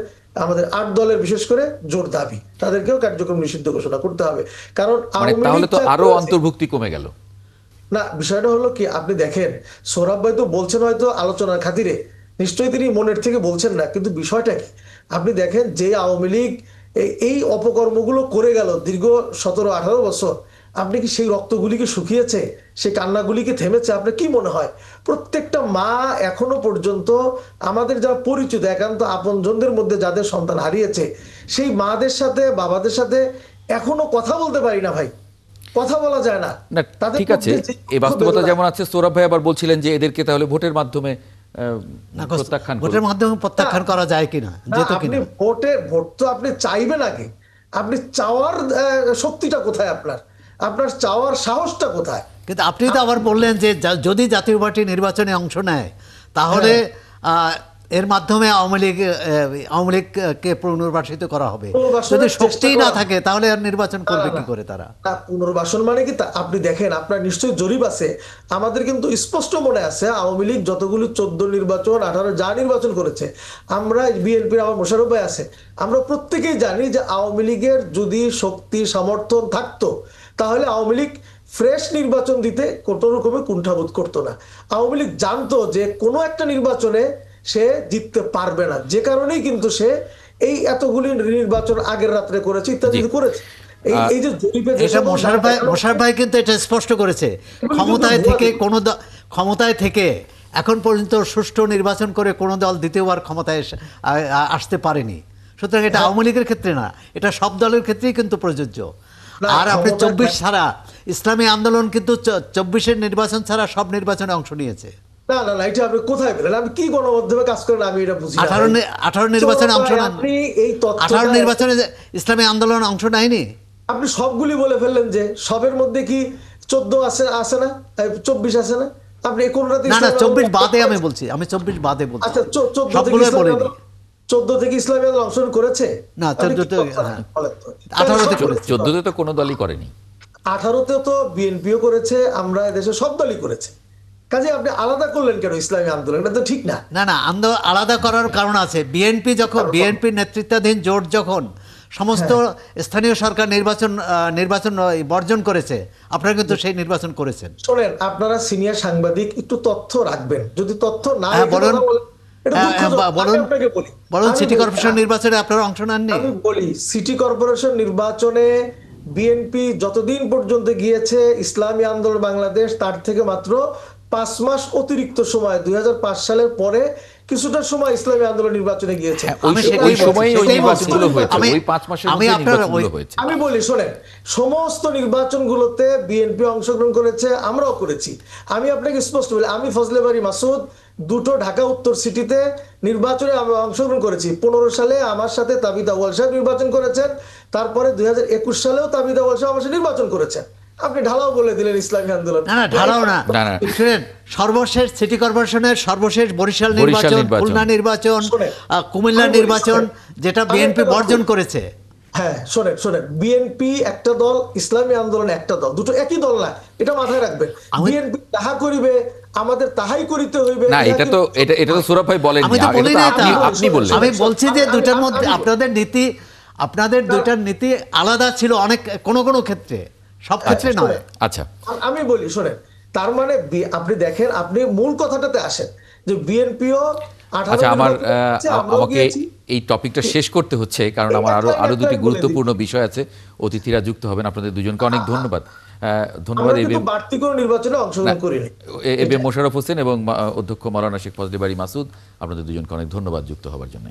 8 দলের বিশেষ করে জোর দাবি, তাদেরকেও কার্যক্রম নিষিদ্ধ ঘোষণা করতে হবে। কারণ তাহলে তো আরো অন্তর্ভুক্তি কমে গেল না। বিষয়টা হলো কি, আপনি দেখেন সৌরভ ভাই তো বলছেন হয়তো আলোচনার খাতিরে, নিশ্চয়ই তিনি মনের থেকে বলছেন না, কিন্তু বিষয়টা কি, আপনি দেখেন যে আওয়ামী লীগ এই অপকর্মগুলো করে গেল দীর্ঘ 17-18 বছর, আপনি কি সেই রক্তগুলিকে শুকিয়েছে, সেই কান্নাগুলিকে থেমেছে? আপনার কি মনে হয় প্রত্যেকটা মা এখনো পর্যন্ত, আমাদের যারা পরিচিত একান্ত আপনজনদের মধ্যে যাদের সন্তান হারিয়েছে, সেই মাদের সাথে বাবাদের সাথে এখনো কথা বলতে পারি না ভাই, কথা বলা যায় না। না ঠিক আছে, এই বাস্তবতা যেমন আছে, সৌরভ ভাই আবার বলছিলেন যে এদেরকে তাহলে ভোটের মাধ্যমে প্রত্যাখ্যান করা যায় কিনা, যেত কিনা। ভোট তো আপনি চাইবেন আগে, আপনি চাওয়ার শক্তিটা কোথায়, আপনার চাওয়ার সাহসটা কোথায়? কিন্তু আপনি তো আবার বললেন যে যদি জাতীয় পার্টি নির্বাচনে অংশ নেয়, তাহলে এর মাধ্যমে আওয়ামী লীগকে পুনর্বাসিত করা হবে। যদি শক্তি না থাকে তাহলে আর নির্বাচন করবে কি করে তারা? পুনর্বাসন মানে কি, আপনি দেখেন, আপনার নিশ্চয়ই জরিপ আছে, আমাদের কিন্তু স্পষ্ট মনে আছে আওয়ামী লীগ যতগুলো 14 নির্বাচন 18 যা নির্বাচন করেছে, আমরা বিএনপির, আমার মোশাররফ ভাই আছে, আমরা প্রত্যেকেই জানি যে আওয়ামী লীগের যদি শক্তি সমর্থন থাকতো, তাহলে আওয়ামী লীগ ফ্রেশ নির্বাচন দিতে কোনো রকমের কুণ্ঠাবোধ করতো না। আওয়ামী লীগ জানতো যে কোনো একটা নির্বাচনে সে জিততে পারবে না, যে কারণেই কিন্তু সে এই এতগুলি নির্বাচন আগের রাত্রে করেছে, ইত্যাদি করেছে। এই যে জরিপে মোশাররফ ভাই কিন্তু এটা স্পষ্ট করেছে, ক্ষমতায় থেকে এখন পর্যন্ত সুষ্ঠু নির্বাচন করে কোনো দল দ্বিতীয়বার ক্ষমতায় আসতে পারেনি। সুতরাং এটা আওয়ামী লীগের ক্ষেত্রে না, এটা সব দলের ক্ষেত্রেই কিন্তু প্রযোজ্য। আর আপনি 24 ছাড়া, ইসলামী আন্দোলন কিন্তু 24-এর নির্বাচন ছাড়া সব নির্বাচনে অংশ নিয়েছে। না, এটা আপনি কোথায় পেলেন? আপনি কি গণমাধ্যমে কাজ করেন আমি এটা বুঝি না। 18 নির্বাচনে অংশ নেন, আপনি এই তথ্য 18 নির্বাচনে ইসলামী আন্দোলন অংশ নেয়নি। আপনি সবগুলি বলে ফেললেন যে সবের মধ্যে কি 14 আছে না, 24 আছে না? আপনি কোনটাতে না 24 বাদে আমি বলছি, আমি 24 বাদে বলছি। আচ্ছা, 14 সবগুলো বলিনি। 14 থেকে ইসলামী আন্দোলন অংশগ্রহণ করেছে না, 14তে 18তে করেছে। 14তে তো কোনো দলই করেনি। 18তে তো বিএনপিও করেছে, আমরা এদেশে সব দলই করেছে। কাজে আপনি আলাদা করলেন কেন ইসলামী আন্দোলন? এটা তো ঠিক না। না আলাদা করার কারণ আছে। বিএনপির নেতৃত্বাধীন জোট যখন সমস্ত স্থানীয় সরকার নির্বাচন বর্জন করেছে, আপনারা কিন্তু সেই নির্বাচন করেছেন। শোনেন, আপনারা সিনিয়র সাংবাদিক, একটু তথ্য রাখবেন। যদি তথ্য না বলুন সিটি কর্পোরেশন নির্বাচনে আপনারা অংশ নেননি? আমি বলি, সিটি কর্পোরেশন নির্বাচনে বিএনপি যতদিন পর্যন্ত গিয়েছে, ইসলামী আন্দোলন বাংলাদেশ তার থেকে মাত্র 5 মাস অতিরিক্ত সময়, 2005 সালের পরে কিছুটা সময় ইসলামী আন্দোলন নির্বাচনে গিয়েছে। আমি বলি, শোনেন, সমস্ত নির্বাচনগুলোতে বিএনপি অংশগ্রহণ করেছে, আমরাও করেছি। আমি আপনাকে স্পষ্ট বলি, আমি ফজলে বাড়ি মাসুদ দুটো ঢাকা উত্তর সিটিতে নির্বাচনে অংশগ্রহণ করেছি। 15 সালে আমার সাথে তাবিদ আউয়াল সাহেব নির্বাচন করেছেন, তারপরে 2021 সালেও তাবিদ আউয়াল সাহেব আমার সাথে নির্বাচন করেছেন। আপনি ঢালাও বলে দিলেন ইসলামী আন্দোলন। না ঢালাও না, শুনেন, সর্বশেষ সিটি কর্পোরেশনের সর্বশেষ বরিশাল নির্বাচন, খুলনা নির্বাচন, কুমিল্লা নির্বাচন, যেটা বিএনপি বর্জন করেছে। হ্যাঁ, শোনেন, বিএনপি একটা দল, ইসলামী আন্দোলন একটা দল, দুটো একই দল না, এটা মাথায় রাখবেন। বিএনপি তাহা করিবে, আমাদের তাহাই করিতে হইবে না, এটা তো সৌরভ ভাই বলেন, আপনি বললেন। আমি বলছি যে দুটার মধ্যে আপনাদের দুটার নীতি আলাদা ছিল অনেক, কোনো ক্ষেত্রে, সব ক্ষেত্রে নয়। আচ্ছা, আমি বলি, শোনেন, তার মানে আপনি দেখেন, আপনি মূল কথাটাতে আসেন যে বিএনপিও। আচ্ছা, আমাকে এই টপিকটা শেষ করতে হচ্ছে, কারণ আমার আরো দুটি গুরুত্বপূর্ণ বিষয় আছে। অতিথিরা যুক্ত হবেন, আপনাদের দুজনকে অনেক ধন্যবাদ। বাড়তি কোনো নির্বাচনে অংশগ্রহণ করিনি। A B M Mosharraf Hossain এবং অধ্যক্ষ মাওলানা শেখ ফজলে বাড়ি মাসুদ, আপনাদের দুজনকে অনেক ধন্যবাদ যুক্ত হওয়ার জন্য।